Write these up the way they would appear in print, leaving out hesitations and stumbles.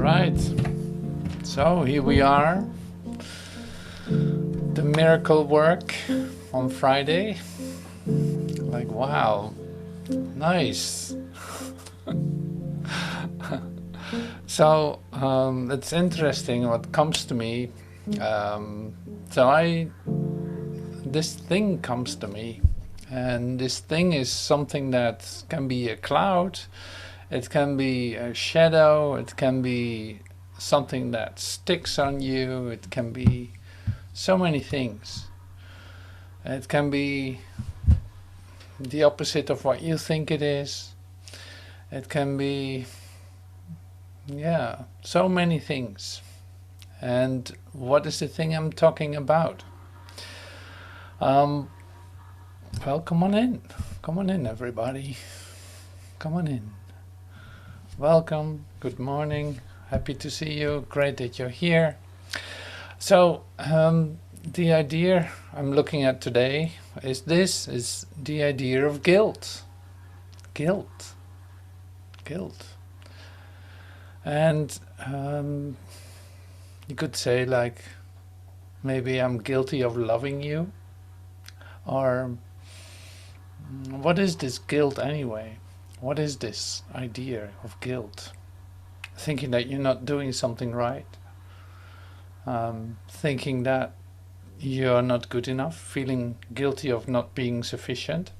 Right, so here we are, the miracle work on Friday. Like, wow, nice. So it's interesting what comes to me. This thing comes to me, and this thing is something that can be a cloud, it can be a shadow, it can be something that sticks on you, it can be so many things. It can be the opposite of what you think it is. It can be, yeah, so many things. And what is the thing I'm talking about? Well, come on in everybody, come on in. Welcome, good morning, happy to see you, great that you're here. So the idea I'm looking at today is the idea of guilt. Guilt. And you could say, like, maybe I'm guilty of loving you, or what is this guilt anyway? What is this idea of guilt? Thinking that you're not doing something right, thinking that you're not good enough, feeling guilty of not being sufficient.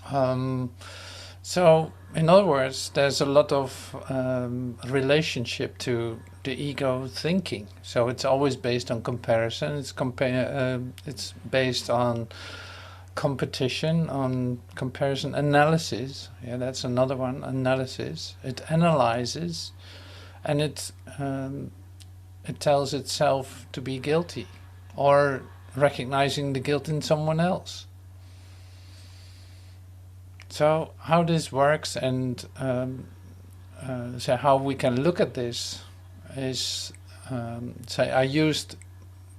So in other words, there's a lot of relationship to the ego thinking. So it's always based on comparison, it's based on competition, on comparison, analysis. Yeah, that's another one, analysis. It analyzes, and it tells itself to be guilty, or recognizing the guilt in someone else. So how this works, and so how we can look at this is, say, I used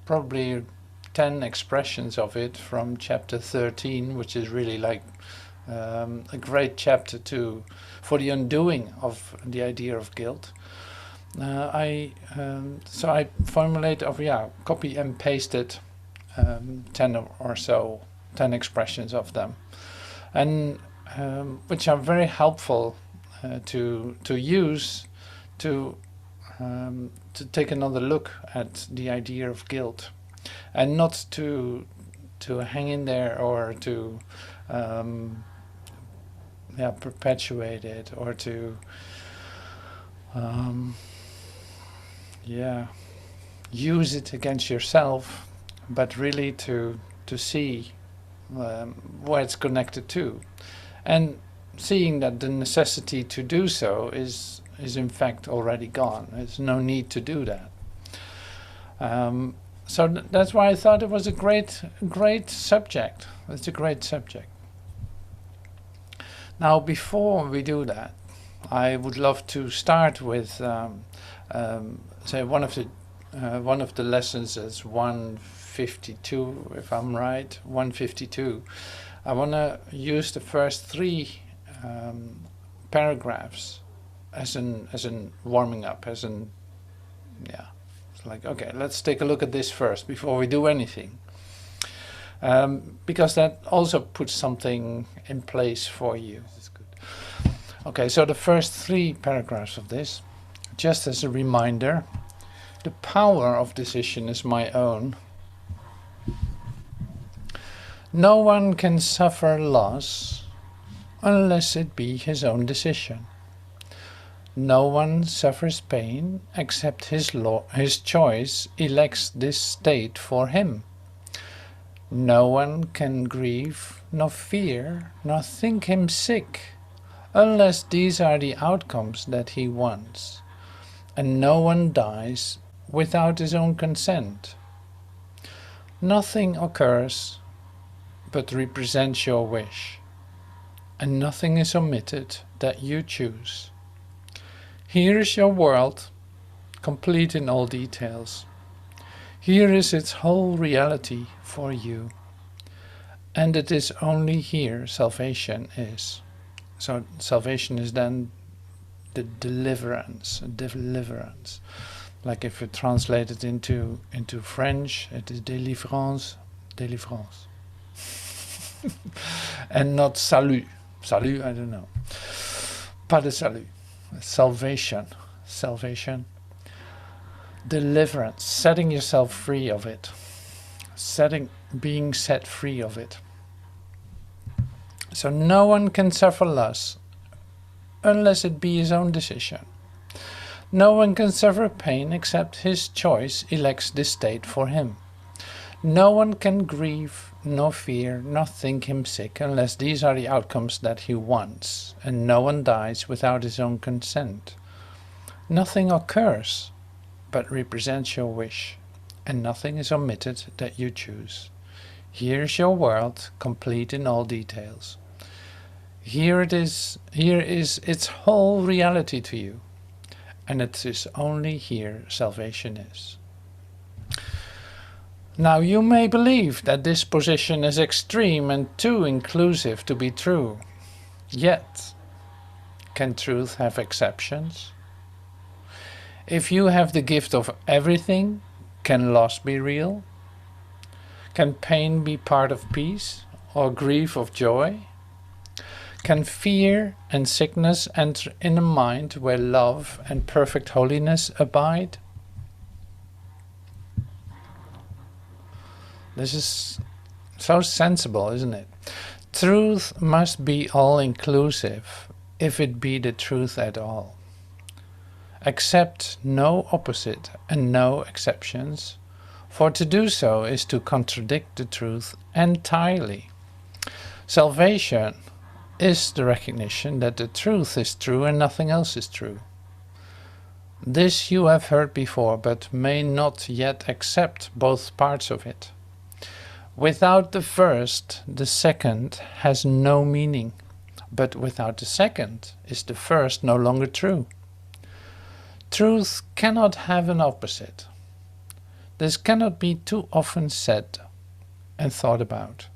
probably 10 expressions of it from chapter 13, which is really like a great chapter for the undoing of the idea of guilt. So I copy and pasted 10 or so, 10 expressions of them, and which are very helpful to use to take another look at the idea of guilt, and not to hang in there, or to perpetuate it, or to use it against yourself, but really to see where it's connected to, and seeing that the necessity to do so is in fact already gone. There's no need to do that. So that's why I thought it was a great subject. It's a great subject. Now, before we do that, I would love to start with say one of the lessons is 152, if I'm right, 152. I want to use the first 3 paragraphs as an warming up, it's like, okay, let's take a look at this first before we do anything, because that also puts something in place for you. Okay, so the first 3 paragraphs of this, just as a reminder: the power of decision is my own. No one can suffer loss unless it be his own decision. No one suffers pain except his choice elects this state for him. No one can grieve, nor fear, nor think him sick, unless these are the outcomes that he wants. And no one dies without his own consent. Nothing occurs but represents your wish, and nothing is omitted that you choose. Here is your world, complete in all details. Here is its whole reality for you, and it is only here salvation is. So salvation is then the deliverance, Like if you translate it into French, it is délivrance, délivrance. And not salut. Salut, I don't know. Pas de salut. Salvation. Salvation. Deliverance. Setting yourself free of it. Being set free of it. So no one can suffer loss unless it be his own decision. No one can suffer pain except his choice elects this state for him. No one can grieve, nor fear, nor think him sick unless these are the outcomes that he wants, and no one dies without his own consent. Nothing occurs but represents your wish, and nothing is omitted that you choose. Here is your world, complete in all details. Here is its whole reality to you, and it is only here salvation is. Now you may believe that this position is extreme and too inclusive to be true. Yet, can truth have exceptions? If you have the gift of everything, can loss be real? Can pain be part of peace, or grief of joy? Can fear and sickness enter in a mind where love and perfect holiness abide? This is so sensible, isn't it? Truth must be all-inclusive, if it be the truth at all. Accept no opposite and no exceptions, for to do so is to contradict the truth entirely. Salvation is the recognition that the truth is true and nothing else is true. This you have heard before, but may not yet accept both parts of it. Without the first, the second has no meaning, but without the second is the first no longer true. Truth cannot have an opposite. This cannot be too often said and thought about.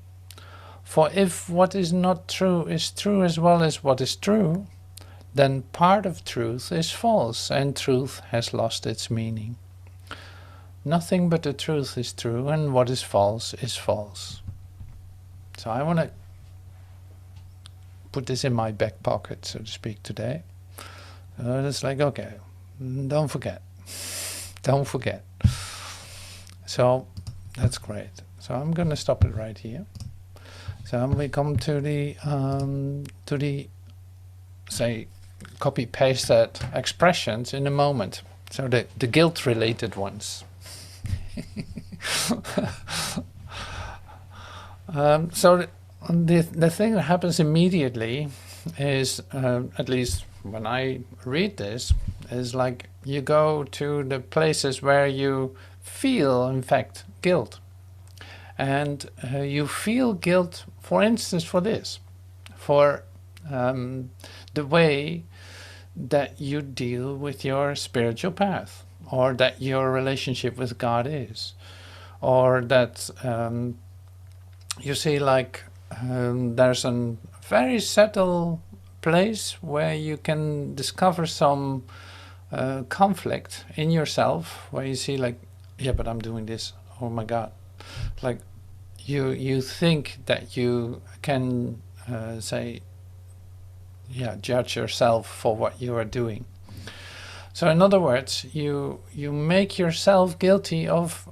For if what is not true is true as well as what is true, then part of truth is false, and truth has lost its meaning. Nothing but the truth is true, and what is false is false. So I want to put this in my back pocket, so to speak, today. It's like, okay, don't forget. Don't forget. So that's great. So I'm going to stop it right here. So we come to the say, copy-pasted expressions in a moment. So the guilt-related ones. So the thing that happens immediately is, at least when I read this, is like you go to the places where you feel, in fact, guilt. And you feel guilt, for instance, for this, for the way that you deal with your spiritual path, or that your relationship with God is, or that you see, like, there's a very subtle place where you can discover some conflict in yourself, where you see, like, yeah, but I'm doing this, oh my God. Like, you think that you can say, yeah, judge yourself for what you are doing. So in other words, you make yourself guilty of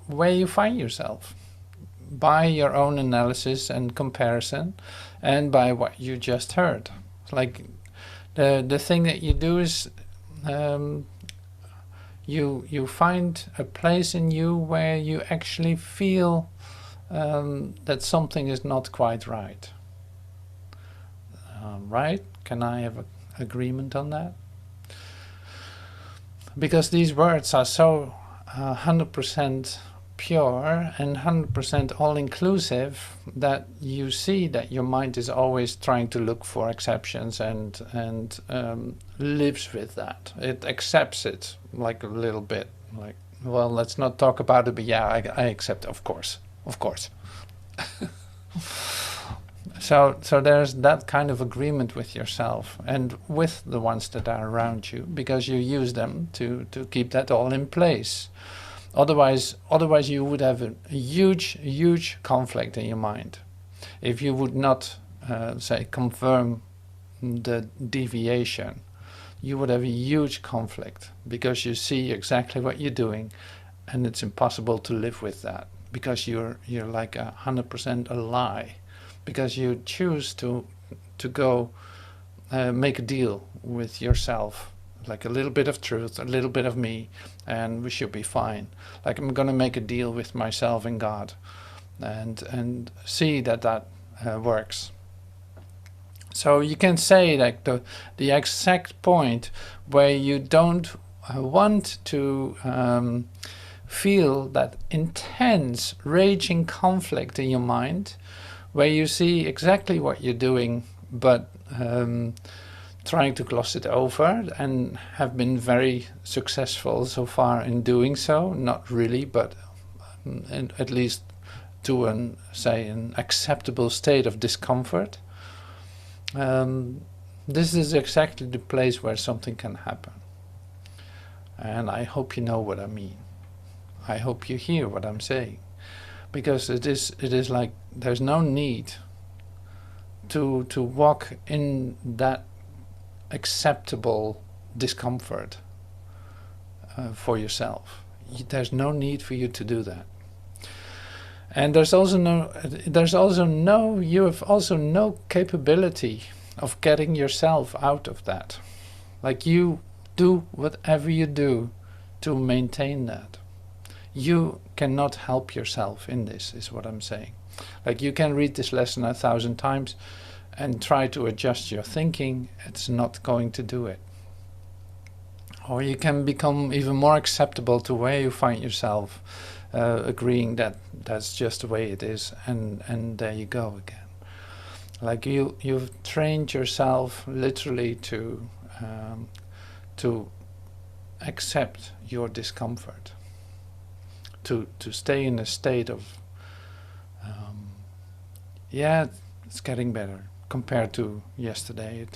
where you find yourself by your own analysis and comparison, and by what you just heard. Like the thing that you do is you find a place in you where you actually feel that something is not quite right. Right? Can I have an agreement on that? Because these words are so 100% pure and 100% all-inclusive that you see that your mind is always trying to look for exceptions and lives with that. It accepts it like a little bit, like, well, let's not talk about it, but yeah, I accept, of course. So there's that kind of agreement with yourself and with the ones that are around you, because you use them to keep that all in place. Otherwise you would have a huge conflict in your mind if you would not say confirm the deviation. You would have a huge conflict, because you see exactly what you're doing, and it's impossible to live with that, because you're like 100% a lie, because you choose to go make a deal with yourself, like a little bit of truth, a little bit of me, and we should be fine. Like, I'm gonna make a deal with myself and God, and see that works. So you can say, like, the exact point where you don't want to feel that intense raging conflict in your mind, where you see exactly what you're doing, but trying to gloss it over, and have been very successful so far in doing so. Not really, but at least to an acceptable state of discomfort. This is exactly the place where something can happen. And I hope you know what I mean. I hope you hear what I'm saying. Because it is like there's no need to walk in that acceptable discomfort for yourself. There's no need for you to do that. And you have also no capability of getting yourself out of that. Like, you do whatever you do to maintain that. You cannot help yourself in this, is what I'm saying. Like, you can read this lesson 1,000 times and try to adjust your thinking. It's not going to do it. Or you can become even more acceptable to where you find yourself, agreeing that that's just the way it is, and there you go again. Like, you've trained yourself literally to accept your discomfort, to stay in a state of yeah, it's getting better compared to yesterday.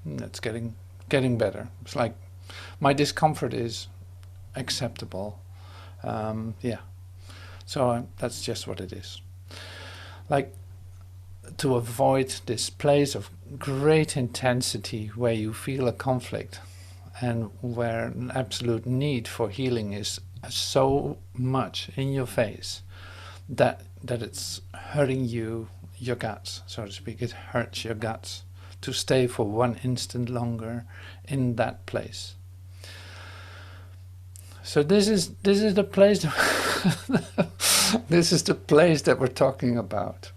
It's getting better. It's like my discomfort is acceptable. Yeah, so that's just what it is. Like, to avoid this place of great intensity where you feel a conflict, and where an absolute need for healing is so much in your face that it's hurting your guts, so to speak. It hurts your guts to stay for one instant longer in that place. So this is the place this is the place that we're talking about.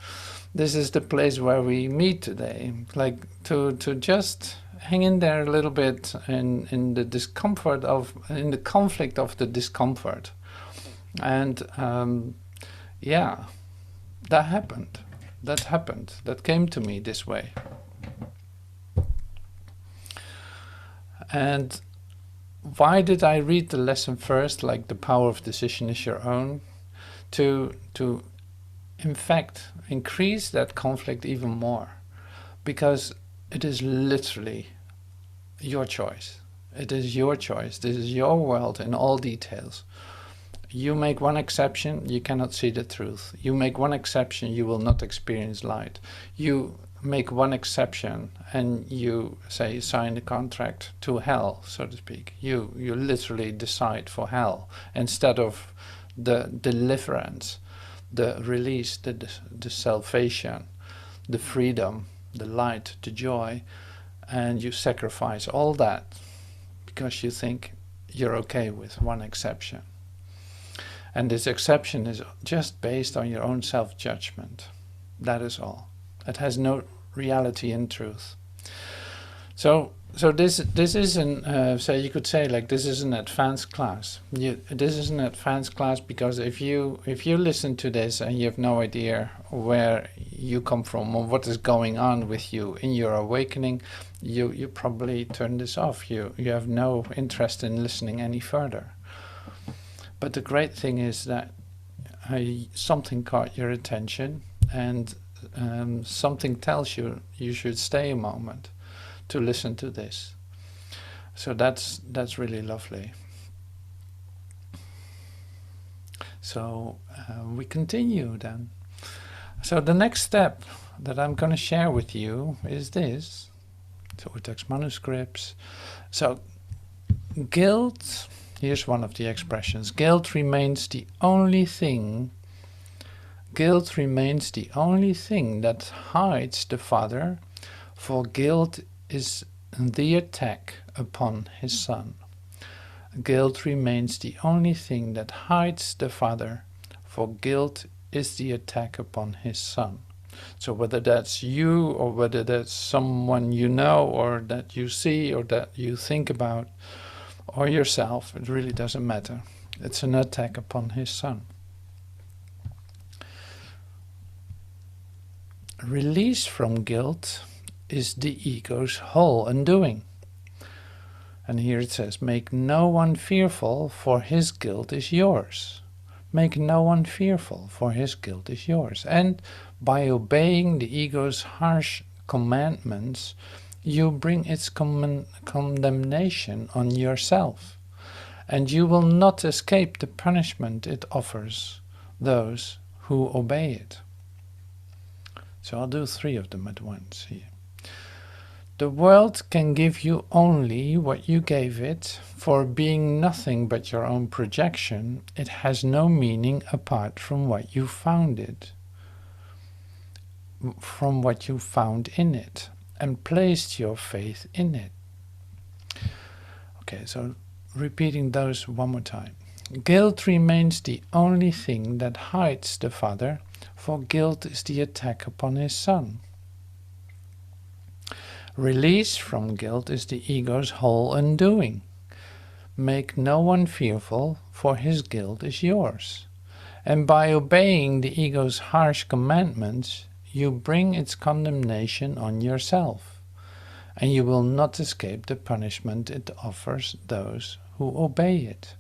This is the place where we meet today. Like, to just hang in there a little bit in the discomfort in the conflict of the discomfort. And yeah, that happened. That came to me this way. And why did I read the lesson first, like the power of decision is your own? To in fact increase that conflict even more, because it is literally your choice. It is your choice. This is your world in all details. You make one exception, you cannot see the truth. You make one exception, you will not experience light. You make one exception and you say sign the contract to hell, so to speak. You literally decide for hell instead of the deliverance, the release, the salvation, the freedom, the light, the joy, and you sacrifice all that because you think you're okay with one exception. And this exception is just based on your own self-judgment. That is all. It has no reality and truth. So this is an so you could say, like, this is an advanced class. This is an advanced class because if you listen to this and you have no idea where you come from or what is going on with you in your awakening, you probably turn this off. You have no interest in listening any further. But the great thing is that something caught your attention, and something tells you you should stay a moment to listen to this. So that's really lovely. So we continue then. So the next step that I'm going to share with you is this. So Urtext Manuscripts. So guilt, here's one of the expressions. Guilt remains the only thing that hides the Father, for guilt is the attack upon his Son. Guilt remains the only thing that hides the Father, for guilt is the attack upon his Son. So whether that's you, or whether that's someone you know, or that you see, or that you think about, or yourself, it really doesn't matter. It's an attack upon his Son. Release from guilt is the ego's whole undoing. And here it says, make no one fearful, for his guilt is yours. Make no one fearful, for his guilt is yours. And by obeying the ego's harsh commandments, you bring its condemnation on yourself. And you will not escape the punishment it offers those who obey it. So I'll do 3 of them at once here. The world can give you only what you gave it, for being nothing but your own projection, it has no meaning apart from what you found in it, and placed your faith in it. Okay, so repeating those one more time. Guilt remains the only thing that hides the Father, for guilt is the attack upon his Son. Release from guilt is the ego's whole undoing. Make no one fearful, for his guilt is yours. And by obeying the ego's harsh commandments, you bring its condemnation on yourself, and you will not escape the punishment it offers those who obey it.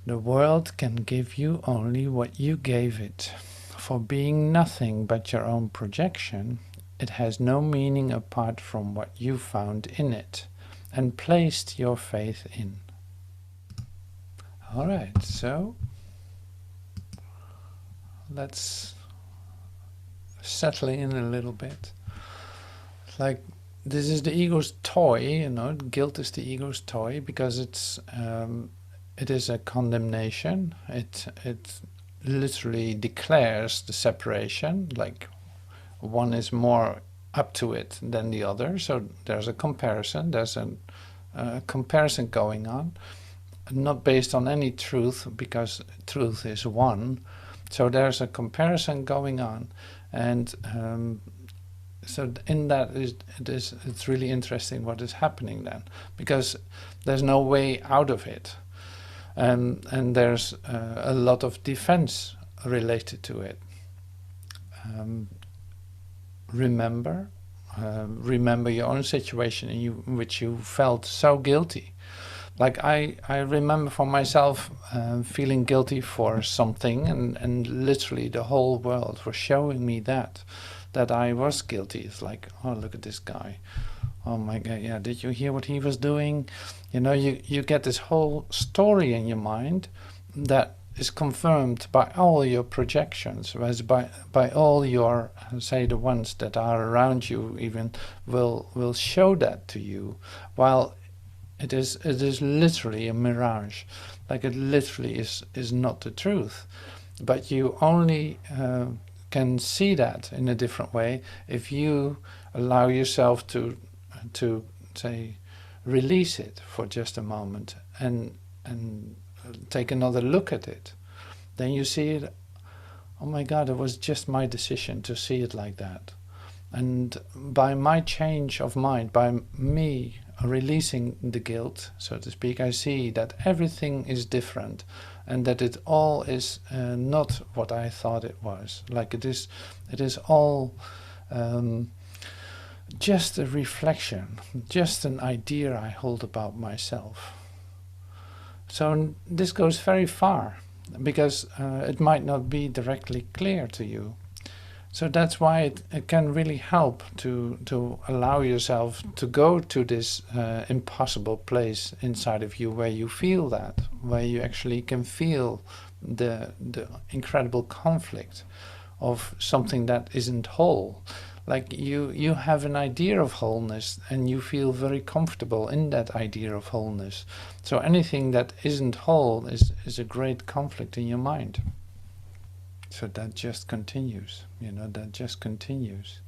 The world can give you only what you gave it. For being nothing but your own projection, it has no meaning apart from what you found in it and placed your faith in. All right, so let's settle in a little bit. Like, this is the ego's toy, you know, guilt is the ego's toy, because it is a condemnation. It literally declares the separation, like one is more up to it than the other. So there's a comparison, there's a comparison going on, not based on any truth, because truth is one. So there's a comparison going on, and so in that it's really interesting what is happening then, because there's no way out of it. And there's a lot of defense related to it. Remember your own situation in which you felt so guilty. Like I remember for myself feeling guilty for something, and literally the whole world was showing me that I was guilty. It's like, oh, look at this guy. Oh my God, yeah, did you hear what he was doing? You know, you get this whole story in your mind that is confirmed by all your projections, whereas by all your, say, the ones that are around you even will show that to you, while it is literally a mirage. Like, it literally is not the truth. But you only can see that in a different way if you allow yourself to say, release it for just a moment and take another look at it. Then you see it, oh my God, it was just my decision to see it like that. And by my change of mind, by me releasing the guilt, so to speak, I see that everything is different, and that it all is not what I thought it was. Like, it is all just a reflection, just an idea I hold about myself. So this goes very far. because it might not be directly clear to you. So that's why it can really help to allow yourself to go to this impossible place inside of you where you feel that, where you actually can feel the incredible conflict of something that isn't whole. Like you have an idea of wholeness and you feel very comfortable in that idea of wholeness. So anything that isn't whole is a great conflict in your mind. So that just continues, that just continues.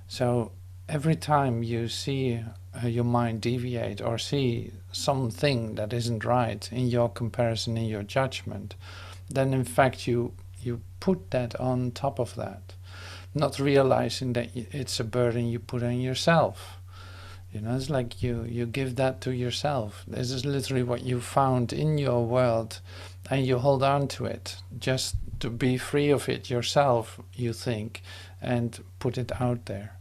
So every time you see your mind deviate or see something that isn't right in your comparison, in your judgment, then in fact you put that on top of that, not realizing that it's a burden you put on yourself. It's like you give that to yourself. This is literally what you found in your world, and you hold on to it just to be free of it yourself, you think, and put it out there.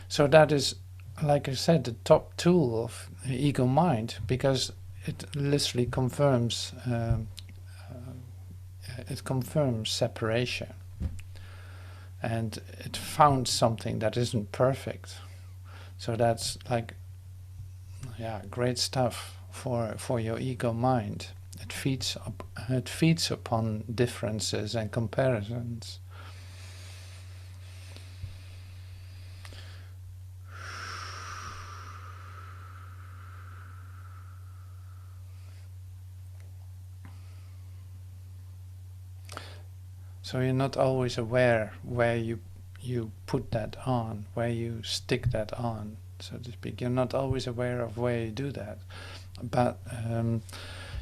So that is, like I said, the top tool of ego mind, because it literally confirms separation, and it found something that isn't perfect. So that's like, great stuff for your ego mind. It feeds upon differences and comparisons. So you're not always aware where you put that on, where you stick that on, so to speak. You're not always aware of where you do that. But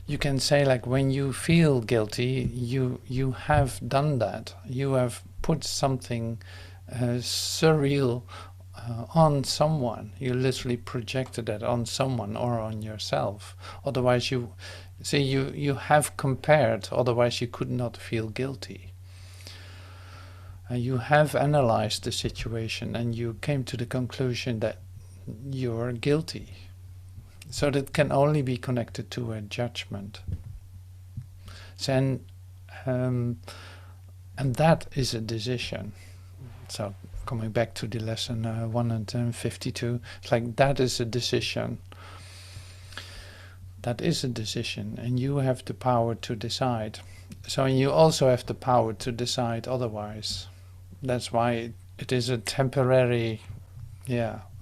you can say, like, when you feel guilty, you have done that. You have put something surreal on someone. You literally projected that on someone or on yourself. Otherwise you have compared, otherwise you could not feel guilty. You have analyzed the situation and you came to the conclusion that you're guilty. So that can only be connected to a judgment. And that is a decision. So coming back to the lesson 152, it's like that is a decision. That is a decision, and you have the power to decide. So you also have the power to decide otherwise. That's why it is a temporary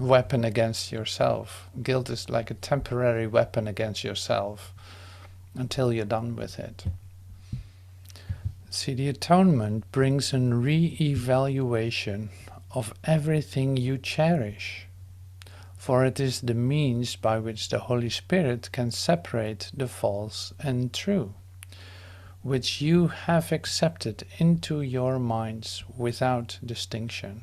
weapon against yourself. Guilt is like a temporary weapon against yourself until you're done with it. See, the atonement brings a re-evaluation of everything you cherish, for it is the means by which the Holy Spirit can separate the false and true, which you have accepted into your minds without distinction.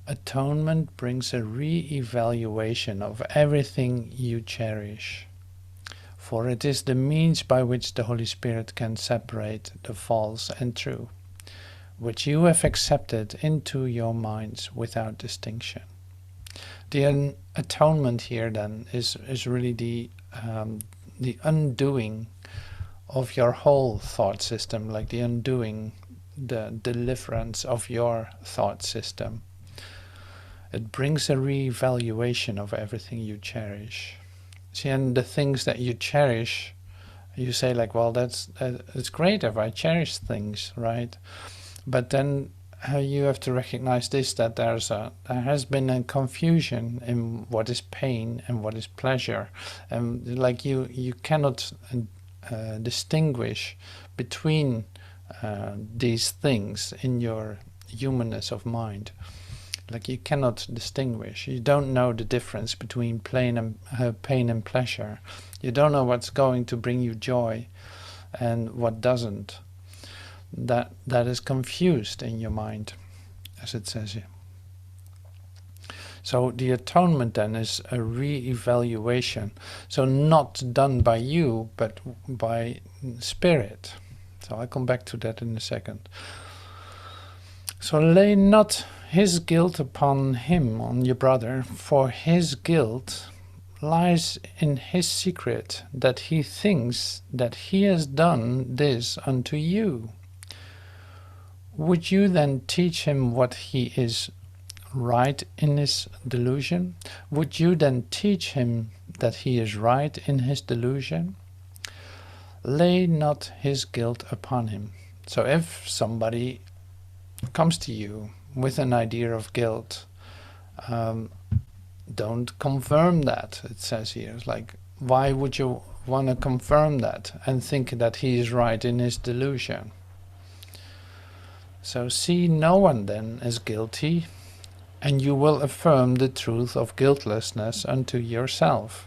Atonement brings a re-evaluation of everything you cherish, for it is the means by which the Holy Spirit can separate the false and true, which you have accepted into your minds without distinction. The atonement here then is really the undoing of your whole thought system, like the undoing, the deliverance of your thought system. It brings a re-evaluation of everything you cherish. See, and the things that you cherish, you say like, well, it's great if I cherish things, right? But then you have to recognize this, that there has been a confusion in what is pain and what is pleasure, and like you cannot distinguish between these things in your humanness of mind. Like you cannot distinguish. You don't know the difference between pain and pleasure. You don't know what's going to bring you joy and what doesn't. That is confused in your mind, as it says here. So the atonement then is a re-evaluation. So not done by you, but by Spirit. So I'll come back to that in a second. So lay not his guilt upon him, on your brother, for his guilt lies in his secret, that he thinks that he has done this unto you. Would you then teach him what he is right in his delusion? Would you then teach him that he is right in his delusion? Lay not his guilt upon him. So if somebody comes to you with an idea of guilt, don't confirm that, it says here. It's like, why would you want to confirm that and think that he is right in his delusion? So see no one then as guilty, and you will affirm the truth of guiltlessness unto yourself.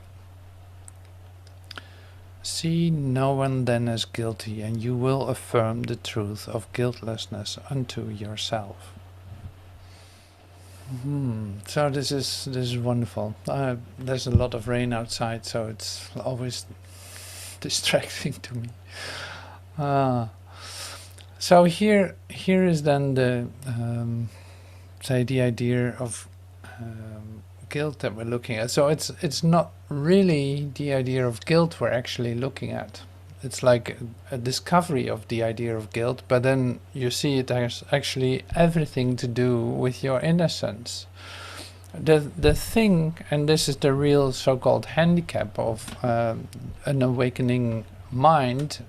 See no one then as guilty, and you will affirm the truth of guiltlessness unto yourself. So this is wonderful. There's a lot of rain outside, so it's always distracting to me. So here is then the say the idea of guilt that we're looking at. So it's not really the idea of guilt we're actually looking at. It's like a discovery of the idea of guilt, but then you see it has actually everything to do with your innocence. The thing, and this is the real so-called handicap of an awakening mind,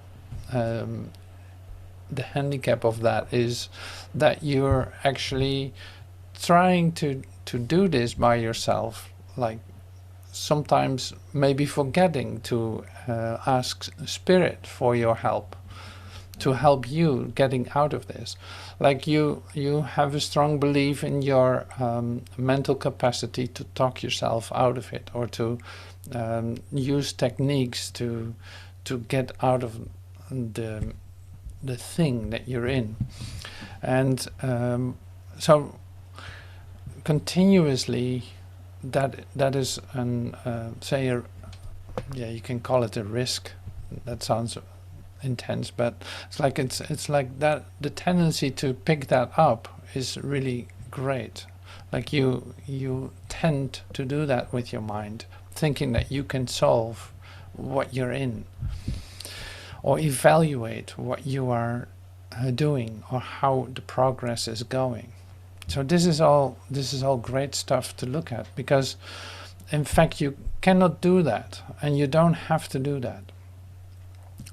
the handicap of that is that you're actually trying to do this by yourself, like sometimes maybe forgetting to ask Spirit for your help, to help you getting out of this. Like you have a strong belief in your mental capacity to talk yourself out of it, or to use techniques to get out of the thing that you're in. And so continuously that is an say you can call it a risk. That sounds intense, but it's like that the tendency to pick that up is really great. Like you tend to do that with your mind, thinking that you can solve what you're in, or evaluate what you are doing, or how the progress is going. So this is all great stuff to look at, because in fact you cannot do that, and you don't have to do that.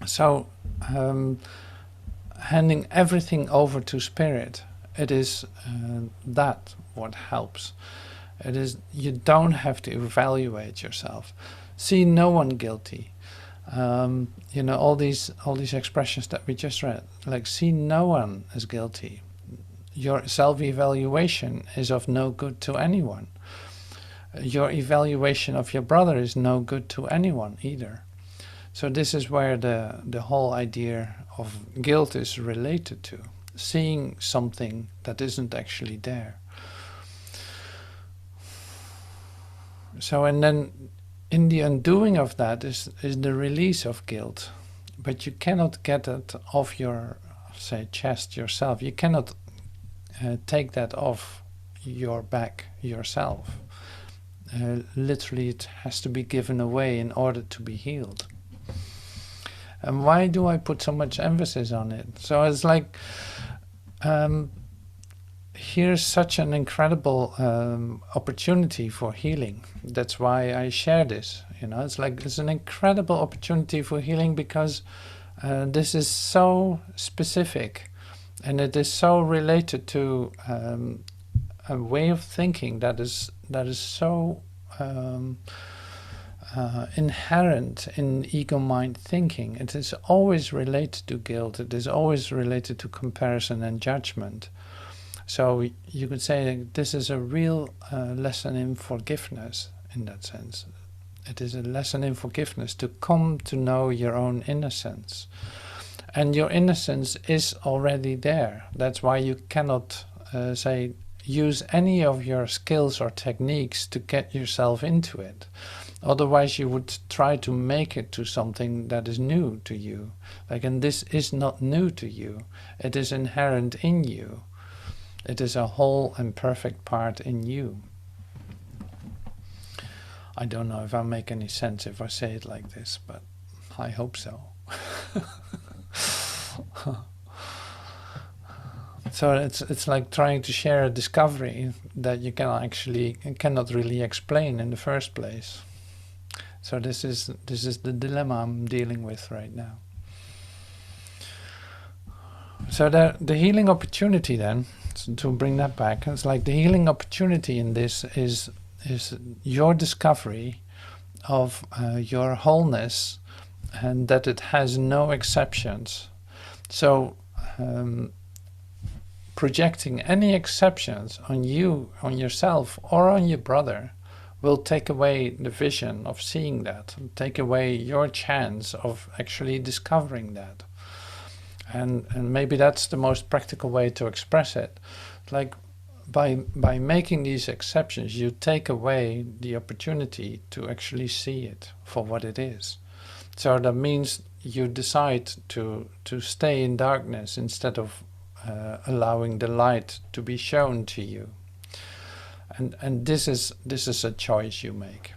So handing everything over to Spirit, it is that what helps. It is, you don't have to evaluate yourself. See no one guilty. You know, all these expressions that we just read, like see no one as guilty. Your self-evaluation is of no good to anyone. Your evaluation of your brother is no good to anyone either. So this is where the whole idea of guilt is related to, seeing something that isn't actually there. So, and then in the undoing of that is the release of guilt. But you cannot get it off your, say, chest yourself. You cannot take that off your back yourself. Literally it has to be given away in order to be healed. And why do I put so much emphasis on it? So it's like, here's such an incredible opportunity for healing. That's why I share this. You know, it's like it's an incredible opportunity for healing, because this is so specific, and it is so related to a way of thinking that is so inherent in ego mind thinking. It is always related to guilt. It is always related to comparison and judgment. So you could say this is a real lesson in forgiveness in that sense. It is a lesson in forgiveness, to come to know your own innocence. And your innocence is already there. That's why you cannot say use any of your skills or techniques to get yourself into it. Otherwise you would try to make it to something that is new to you. Like, and this is not new to you. It is inherent in you. It is a whole and perfect part in you. I don't know if I make any sense if I say it like this, but I hope so. So it's like trying to share a discovery that you cannot really explain in the first place. So this is the dilemma I'm dealing with right now. So the healing opportunity then, to bring that back, it's like the healing opportunity in this is your discovery of your wholeness, and that it has no exceptions. So projecting any exceptions on you, on yourself, or on your brother will take away the vision of seeing that, take away your chance of actually discovering that. And maybe that's the most practical way to express it. Like by making these exceptions, you take away the opportunity to actually see it for what it is. So that means you decide to stay in darkness instead of allowing the light to be shown to you. And this is a choice you make.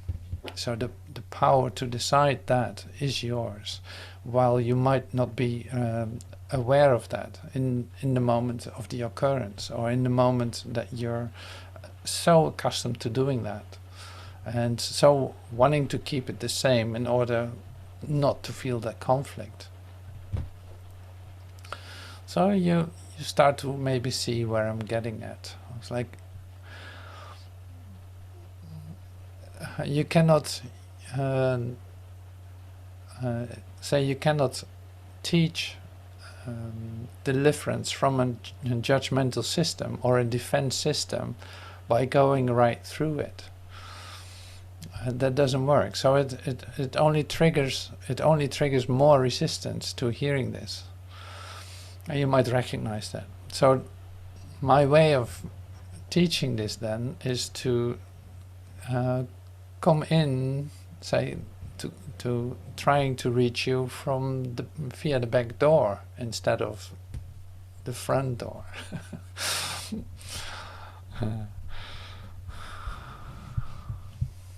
So the power to decide that is yours, while you might not be aware of that in the moment of the occurrence, or in the moment that you're so accustomed to doing that, and so wanting to keep it the same in order not to feel that conflict. So you start to maybe see where I'm getting at. It's like you cannot say you cannot teach deliverance from a judgmental system or a defense system by going right through it. That doesn't work. So it only triggers more resistance to hearing this. And you might recognize that. So my way of teaching this then is to come in, say, to trying to reach you from via the back door instead of the front door.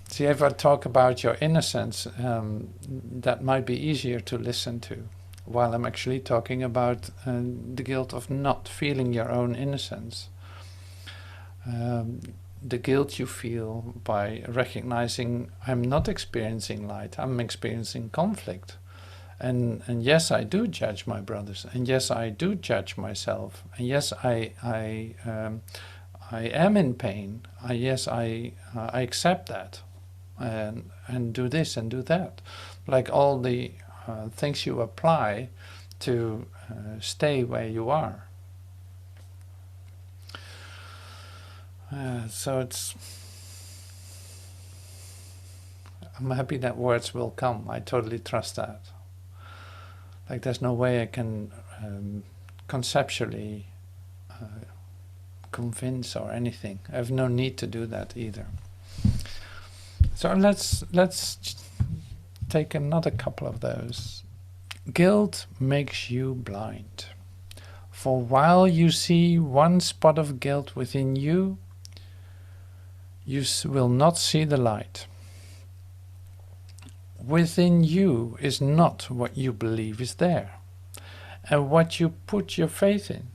See, if I talk about your innocence, that might be easier to listen to, while I'm actually talking about the guilt of not feeling your own innocence. The guilt you feel by recognizing I'm not experiencing light, I'm experiencing conflict. And yes, I do judge my brothers, and yes, I do judge myself, and yes, I am in pain. Yes, I accept that, and do this and do that, like all the things you apply to stay where you are. So I'm happy that words will come. I totally trust that. Like there's no way I can conceptually convince or anything. I have no need to do that either. So let's take another couple of those. Guilt makes you blind. For while you see one spot of guilt within you, you will not see the light. Within you is not what you believe is there, and what you put your faith in.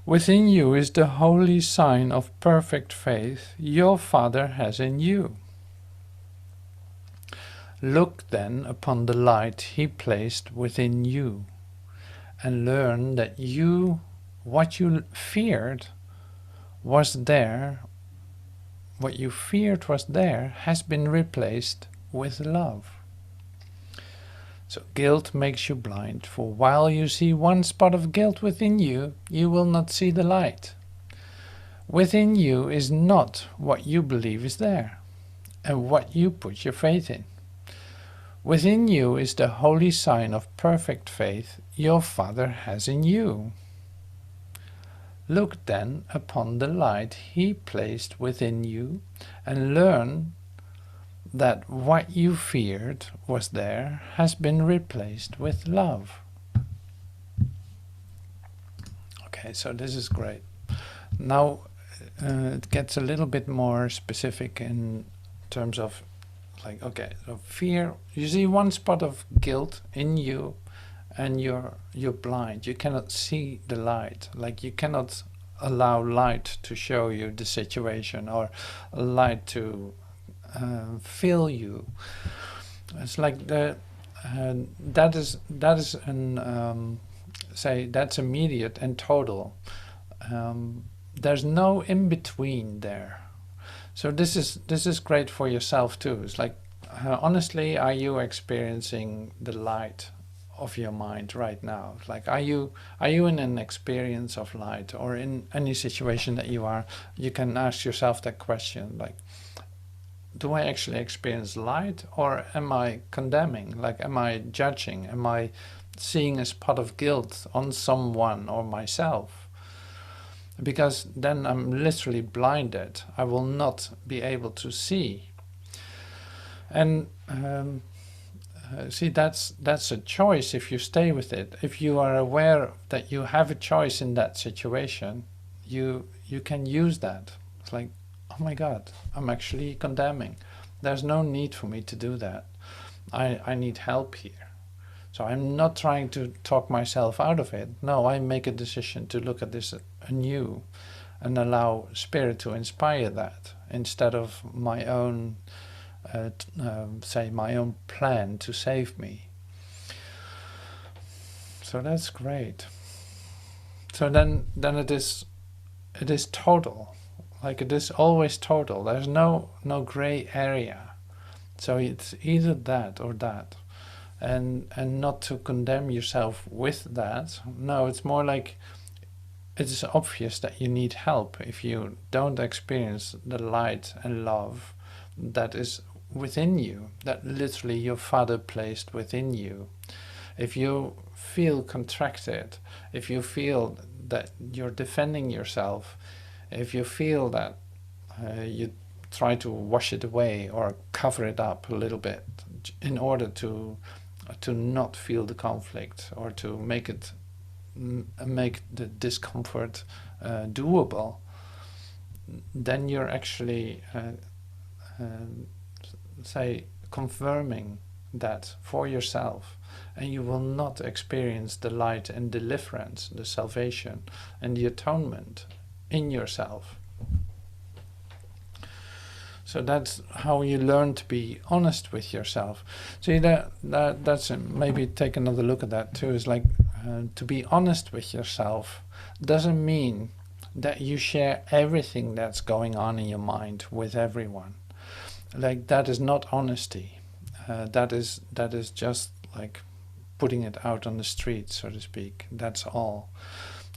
Within you is the holy sign of perfect faith your Father has in you. Look then upon the light He placed within you, and learn that what you feared was there, has been replaced with love. So guilt makes you blind, for while you see one spot of guilt within you, you will not see the light. Within you is not what you believe is there, and what you put your faith in. Within you is the holy sign of perfect faith your Father has in you. Look then upon the light He placed within you, and learn that what you feared was there has been replaced with love. Okay, so this is great. Now it gets a little bit more specific in terms of Like, okay, so fear, you see one spot of guilt in you, and you're blind. You cannot see the light. Like, you cannot allow light to show you the situation, or light to fill you. It's like that is an say that's immediate and total. There's no in between there. So this is great for yourself too. It's like, honestly, are you experiencing the light of your mind right now? Like, are you in an experience of light, or in any situation that you are? You can ask yourself that question, like, do I actually experience light, or am I condemning? Like, am I judging? Am I seeing a spot of guilt on someone or myself? Because then I'm literally blinded. I will not be able to see. And see, that's a choice if you stay with it. If you are aware that you have a choice in that situation, you can use that. It's like, oh my God, I'm actually condemning. There's no need for me to do that. I need help here. So I'm not trying to talk myself out of it. No, I make a decision to look at this anew and allow Spirit to inspire that, instead of my own, say, my own plan to save me. So that's great. So then it is total. Like, it is always total. There's no gray area. So it's either that or that. And not to condemn yourself with that. No, it's more like, it's obvious that you need help if you don't experience the light and love that is within you, that literally your Father placed within you. If you feel contracted, if you feel that you're defending yourself, if you feel that you try to wash it away or cover it up a little bit in order to not feel the conflict, or to make the discomfort doable, then you're actually say, confirming that for yourself, and you will not experience the light and deliverance, the salvation and the atonement in yourself. So that's how you learn to be honest with yourself. See, that's maybe take another look at that too. Is like, to be honest with yourself doesn't mean that you share everything that's going on in your mind with everyone. Like, that is not honesty. That is just like putting it out on the street, so to speak. That's all.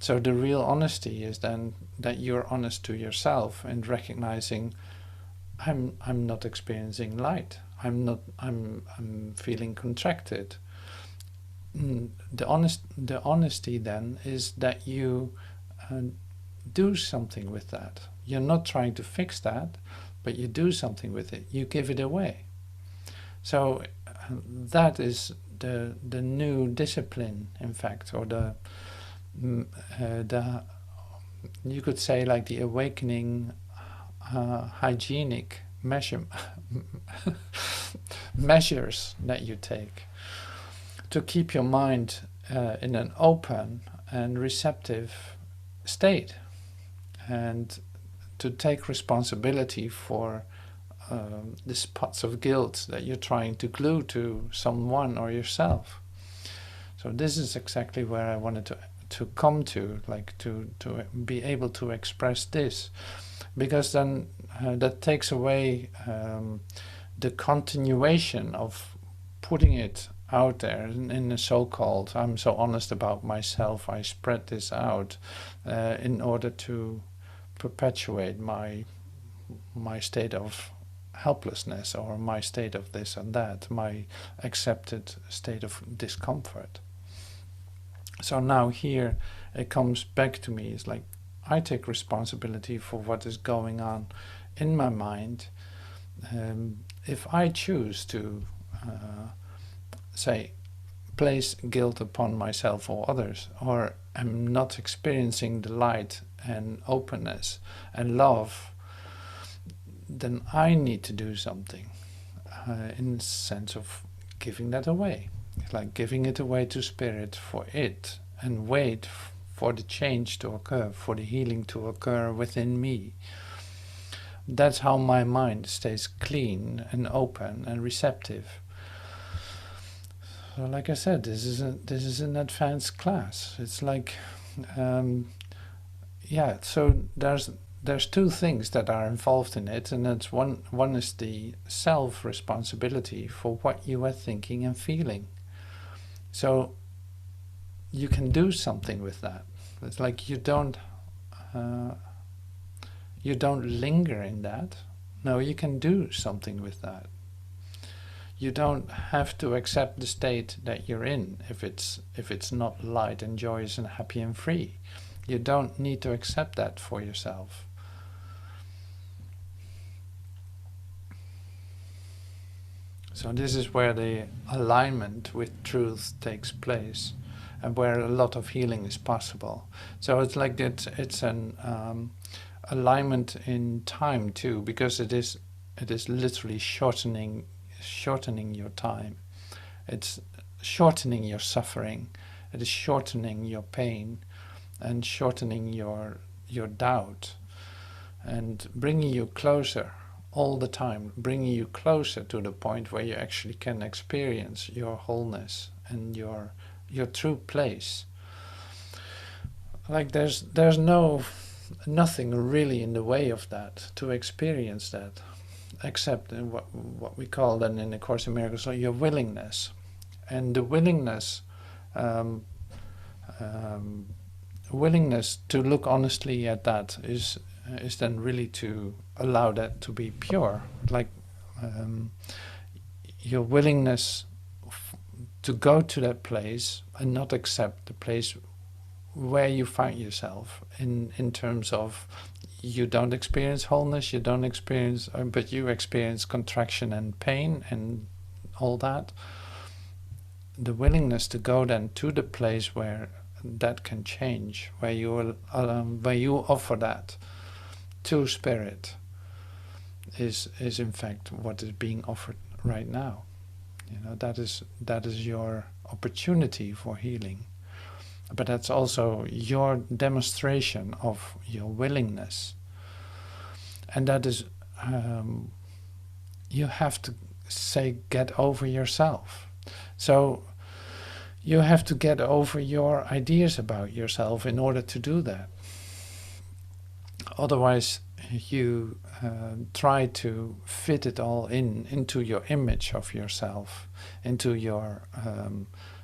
So the real honesty is then that you're honest to yourself and recognizing, I'm not experiencing light. I'm feeling contracted. The honesty then is that you do something with that. You're not trying to fix that, but you do something with it. You give it away. So that is the new discipline, in fact, or the you could say, like, the awakening hygienic measures that you take to keep your mind in an open and receptive state, and to take responsibility for the spots of guilt that you're trying to glue to someone or yourself. So this is exactly where I wanted to come to, like, to be able to express this, because then that takes away the continuation of putting it out there in a so-called, I'm so honest about myself, I spread this out in order to perpetuate my state of helplessness, or my state of this and that, my accepted state of discomfort. So now here it comes back to me. It's like, I take responsibility for what is going on in my mind. If I choose to say, place guilt upon myself or others, or am not experiencing the light and openness and love, then I need to do something. in the sense of giving that away. Like giving it away to spirit for it, and wait for the change to occur, for the healing to occur within me. That's how my mind stays clean and open and receptive. So like I said, this is an advanced class. It's like, yeah, so there's two things that are involved in it, and that's one is the self-responsibility for what you are thinking and feeling. So you can do something with that. It's like you don't linger in that. No, you can do something with that. You don't have to accept the state that you're in if it's not light and joyous and happy and free. You don't need to accept that for yourself. So this is where the alignment with truth takes place, and where a lot of healing is possible. So it's like that. It's an alignment in time too, because it is literally shortening your time. It's shortening your suffering. It is shortening your pain, and shortening your doubt, and bringing you closer all the time, bringing you closer to the point where you actually can experience your wholeness and your true place. Like there's nothing really in the way of that, to experience that, except in what we call then in the Course in Miracles, so your willingness. And the willingness to look honestly at that is then really to allow that to be pure. Like your willingness to go to that place and not accept the place where you find yourself in terms of you don't experience wholeness, you don't experience, but you experience contraction and pain and all that. The willingness to go then to the place where that can change, where you offer that to spirit, is in fact what is being offered right now. You know, that is your opportunity for healing. But that's also your demonstration of your willingness. And that is, you have to say, get over yourself. So you have to get over your ideas about yourself in order to do that. Otherwise, you try to fit it all into your image of yourself, into your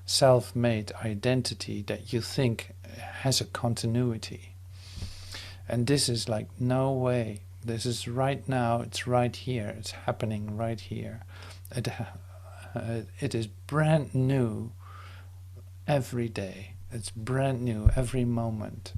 self-made identity that you think has a continuity. And this is like, no way. This is right now, it's right here, it's happening right here. It is brand new every day. It's brand new every moment.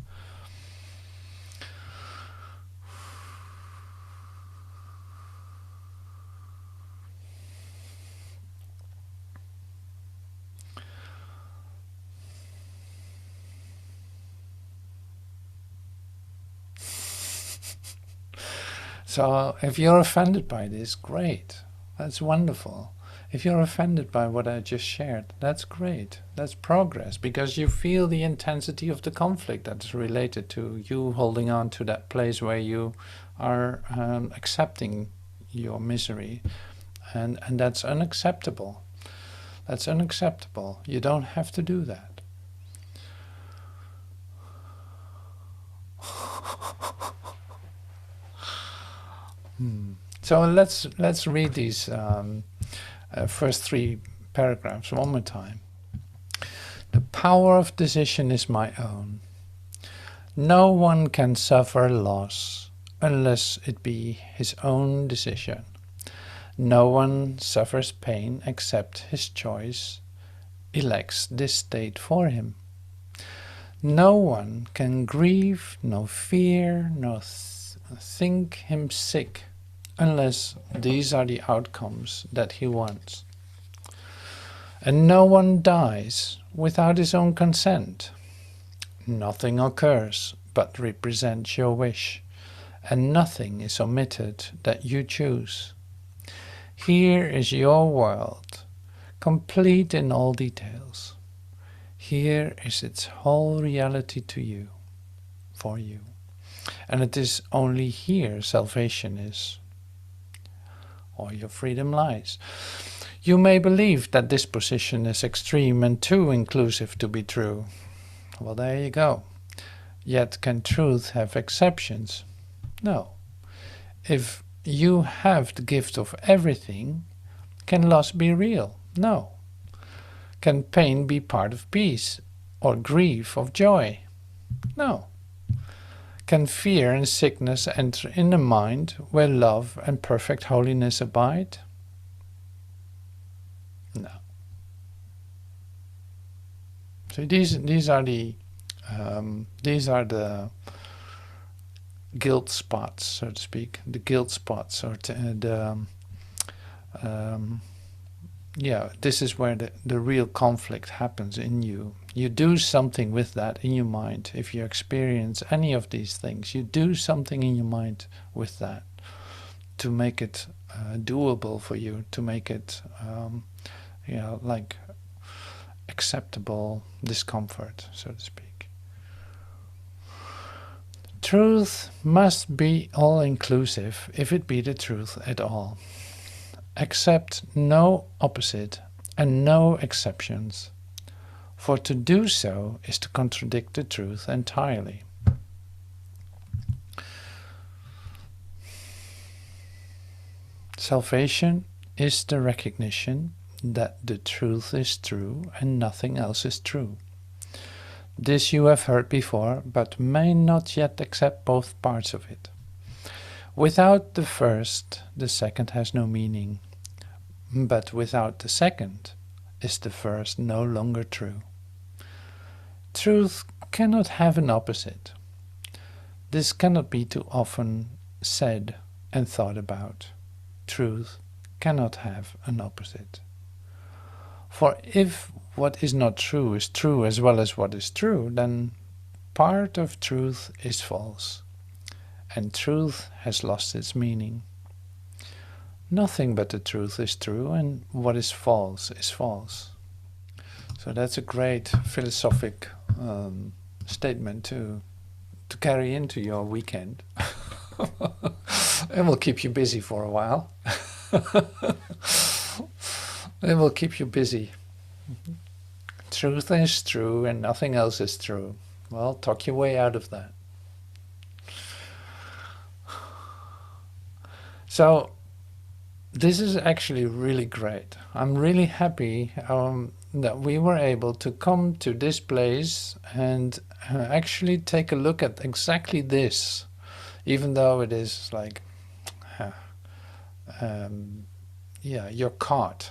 So if you're offended by this, great. That's wonderful. If you're offended by what I just shared, that's great. That's progress, because you feel the intensity of the conflict that's related to you holding on to that place where you are accepting your misery. And that's unacceptable. That's unacceptable. You don't have to do that. So let's read these first three paragraphs one more time. The power of decision is my own. No one can suffer loss unless it be his own decision. No one suffers pain except his choice elects this state for him. No one can grieve, nor fear, nor think him sick, unless these are the outcomes that he wants. And no one dies without his own consent. Nothing occurs but represents your wish, and nothing is omitted that you choose. Here is your world, complete in all details. Here is its whole reality to you, for you. And it is only here salvation is, or your freedom lies. You may believe that this position is extreme and too inclusive to be true. Well, there you go. Yet can truth have exceptions? No. If you have the gift of everything, can loss be real? No. Can pain be part of peace, or grief of joy? No. Can fear and sickness enter in the mind where love and perfect holiness abide? No. So these are the guilt spots, so to speak. The guilt spots, or this is where the real conflict happens in you. You do something with that in your mind. If you experience any of these things, you do something in your mind with that to make it doable for you, to make it, like acceptable discomfort, so to speak. Truth must be all-inclusive if it be the truth at all. Accept no opposite and no exceptions, for to do so is to contradict the truth entirely. Salvation is the recognition that the truth is true and nothing else is true. This you have heard before, but may not yet accept both parts of it. Without the first, the second has no meaning. But without the second, is the first no longer true. Truth cannot have an opposite. This cannot be too often said and thought about. Truth cannot have an opposite. For if what is not true is true as well as what is true, then part of truth is false, and truth has lost its meaning. Nothing but the truth is true, and what is false is false. So that's a great philosophic statement to carry into your weekend. It will keep you busy for a while. It will keep you busy. Truth is true and nothing else is true. Well, talk your way out of that. So, this is actually really great. I'm really happy that we were able to come to this place and actually take a look at exactly this, even though it is like, you're caught.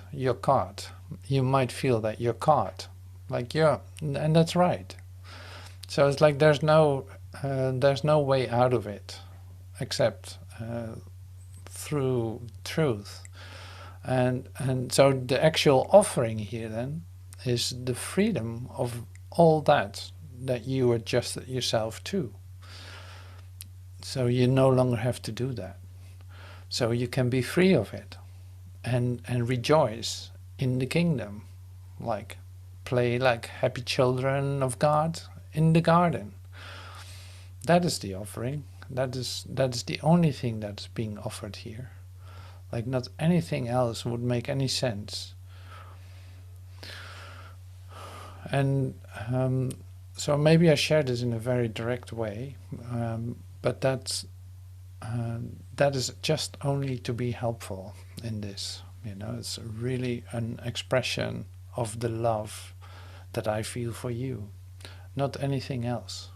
You might feel that you're caught, and that's right. So it's like there's no way out of it, except through truth, and so the actual offering here then is the freedom of all that you adjusted yourself to. So you no longer have to do that. So you can be free of it, and rejoice in the kingdom, like play like happy children of God in the garden. That is the offering. That is the only thing that's being offered here. Like not anything else would make any sense. And so maybe I shared this in a very direct way, but that is just only to be helpful in this. It's really an expression of the love that I feel for you, not anything else.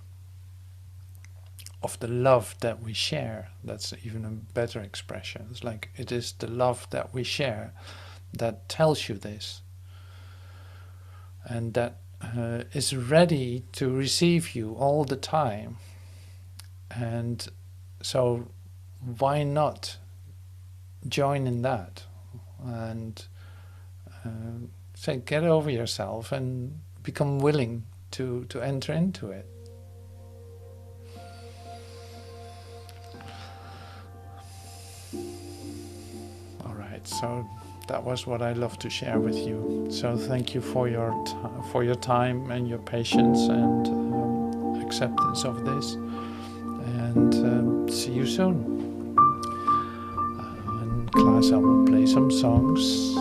Of the love that we share, that's even a better expression. It's like it is the love that we share that tells you this, and that is ready to receive you all the time. And so why not join in that and say, get over yourself and become willing to enter into it. All right. insight. So that was what I love to share with you. So thank you for your time and your patience and acceptance of this. And see you soon. And Klaas, I will play some songs.